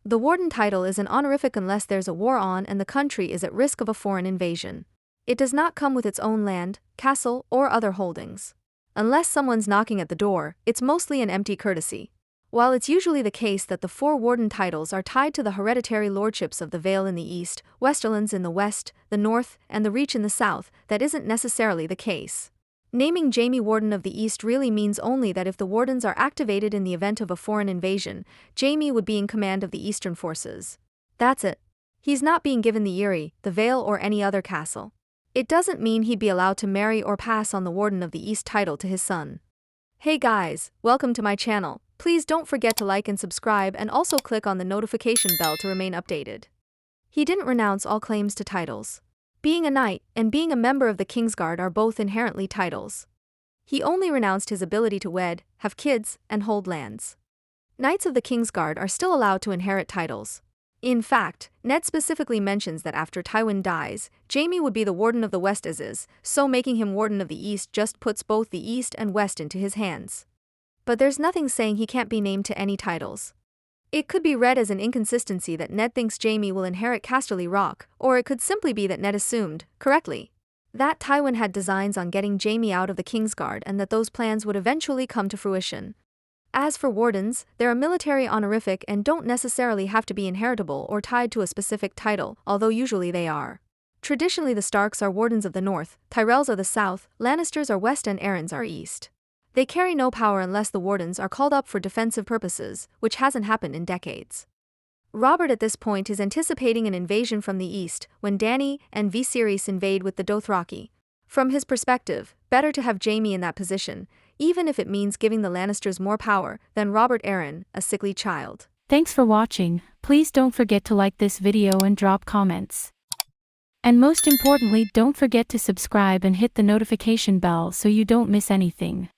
The Warden title is an honorific unless there's a war on and the country is at risk of a foreign invasion. It does not come with its own land, castle, or other holdings. Unless someone's knocking at the door, it's mostly an empty courtesy. While it's usually the case that the 4 Warden titles are tied to the hereditary lordships of the Vale in the east, Westerlands in the west, the north, and the Reach in the south, that isn't necessarily the case. Naming Jaime Warden of the East really means only that if the Wardens are activated in the event of a foreign invasion, Jaime would be in command of the eastern forces. That's it. He's not being given the Eerie, the Vale, or any other castle. It doesn't mean he'd be allowed to marry or pass on the Warden of the East title to his son. Hey guys, welcome to my channel. Please don't forget to like and subscribe and also click on the notification bell to remain updated. He didn't renounce all claims to titles. Being a knight and being a member of the Kingsguard are both inherently titles. He only renounced his ability to wed, have kids, and hold lands. Knights of the Kingsguard are still allowed to inherit titles. In fact, Ned specifically mentions that after Tywin dies, Jaime would be the Warden of the West as is, so making him Warden of the East just puts both the East and West into his hands. But there's nothing saying he can't be named to any titles. It could be read as an inconsistency that Ned thinks Jaime will inherit Casterly Rock, or it could simply be that Ned assumed, correctly, that Tywin had designs on getting Jaime out of the Kingsguard and that those plans would eventually come to fruition. As for Wardens, they're a military honorific and don't necessarily have to be inheritable or tied to a specific title, although usually they are. Traditionally the Starks are Wardens of the North, Tyrells are the South, Lannisters are West and Arryns are East. They carry no power unless the Wardens are called up for defensive purposes, which hasn't happened in decades. Robert at this point is anticipating an invasion from the east when Dany and Viserys invade with the Dothraki. From his perspective, better to have Jaime in that position, even if it means giving the Lannisters more power than Robert Arryn, a sickly child. Thanks for watching. Please don't forget to like this video and drop comments. And most importantly, don't forget to subscribe and hit the notification bell so you don't miss anything.